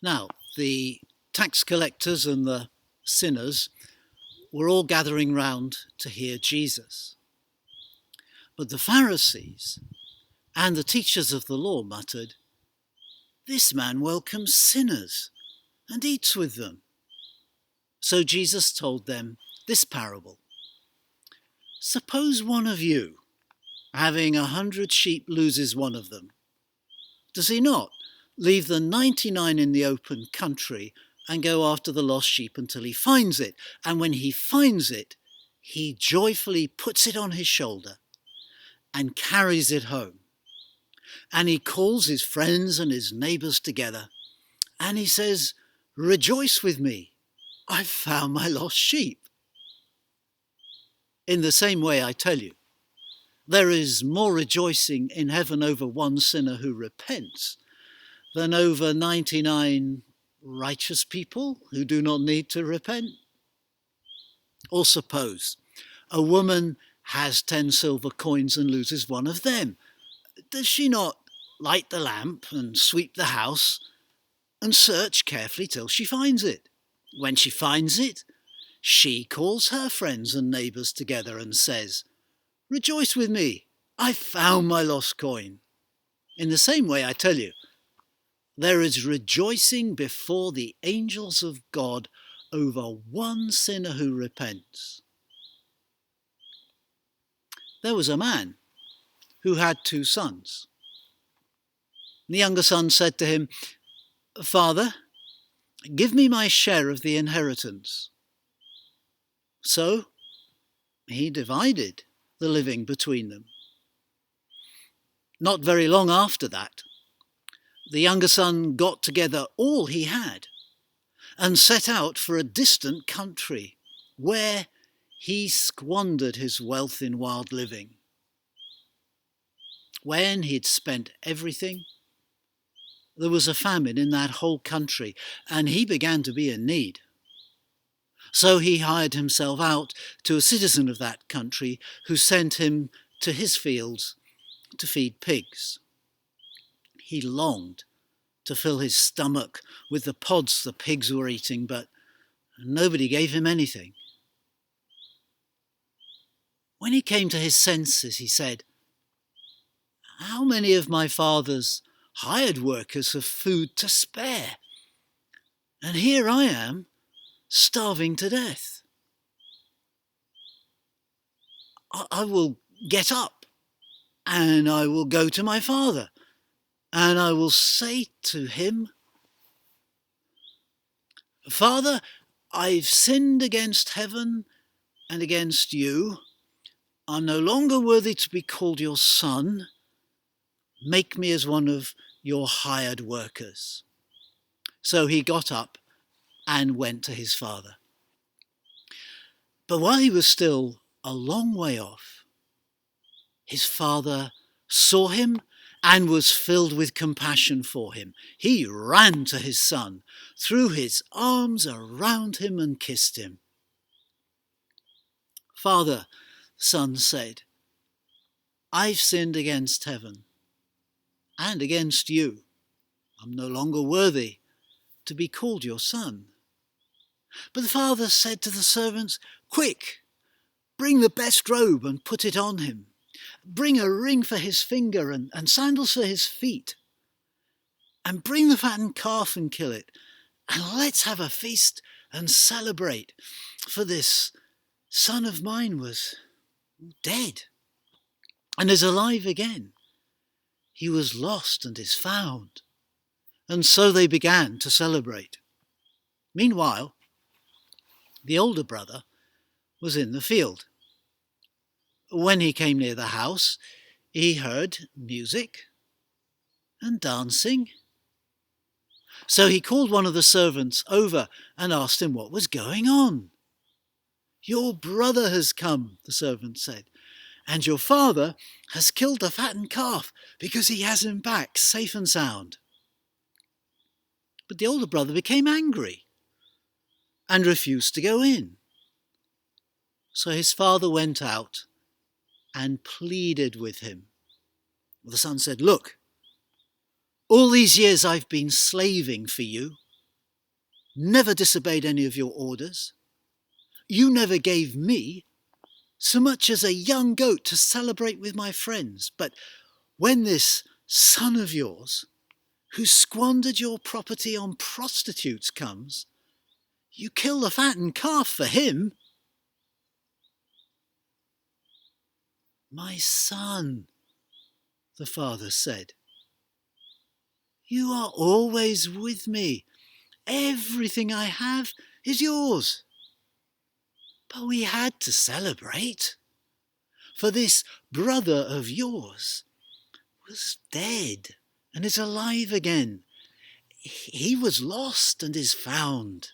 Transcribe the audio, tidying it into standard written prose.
Now, the tax collectors and the sinners were all gathering round to hear Jesus. But the Pharisees and the teachers of the law muttered, "This man welcomes sinners and eats with them." So Jesus told them this parable. Suppose one of you, having 100 sheep, loses one of them. Does he not leave the 99 in the open country and go after the lost sheep until he finds it? And when he finds it, he joyfully puts it on his shoulder and carries it home. And he calls his friends and his neighbors together, and he says, "Rejoice with me, I've found my lost sheep." In the same way, I tell you, there is more rejoicing in heaven over one sinner who repents than over 99 righteous people who do not need to repent. Or suppose a woman has 10 silver coins and loses one of them. Does she not light the lamp and sweep the house and search carefully till she finds it? When she finds it, she calls her friends and neighbors together and says, "Rejoice with me, I found my lost coin." In the same way, I tell you, there is rejoicing before the angels of God over one sinner who repents. There was a man who had 2 sons. The younger son said to him, "Father, give me my share of the inheritance." So he divided the living between them. Not very long after that, the younger son got together all he had and set out for a distant country where he squandered his wealth in wild living. When he'd spent everything, there was a famine in that whole country, and he began to be in need. So he hired himself out to a citizen of that country who sent him to his fields to feed pigs. He longed to fill his stomach with the pods the pigs were eating, but nobody gave him anything. When he came to his senses, he said, "How many of my father's hired workers have food to spare? And here I am, starving to death. I will get up and I will go to my father and I will say to him, 'Father, I've sinned against heaven and against you. I'm no longer worthy to be called your son. Make me as one of your hired workers.' So he got up and went to his father. But while he was still a long way off, his father saw him and was filled with compassion for him. He ran to his son, threw his arms around him and kissed him. 'Father,' the son said, 'I've sinned against heaven and against you. I'm no longer worthy to be called your son.' But the father said to the servants, 'Quick, bring the best robe and put it on him. Bring a ring for his finger and sandals for his feet. And bring the fattened calf and kill it. And let's have a feast and celebrate. For this son of mine was dead and is alive again. He was lost and is found.' And so they began to celebrate. Meanwhile, the older brother was in the field. When he came near the house, he heard music and dancing. So he called one of the servants over and asked him what was going on. 'Your brother has come,' the servant said, 'and your father has killed the fattened calf because he has him back safe and sound.' But the older brother became angry and refused to go in. So his father went out and pleaded with him. The son said, 'Look, all these years I've been slaving for you, never disobeyed any of your orders. You never gave me so much as a young goat to celebrate with my friends. But when this son of yours, who squandered your property on prostitutes, comes, you kill the fattened calf for him." "My son," the father said, "you are always with me. Everything I have is yours. But we had to celebrate, for this brother of yours was dead and is alive again. He was lost and is found."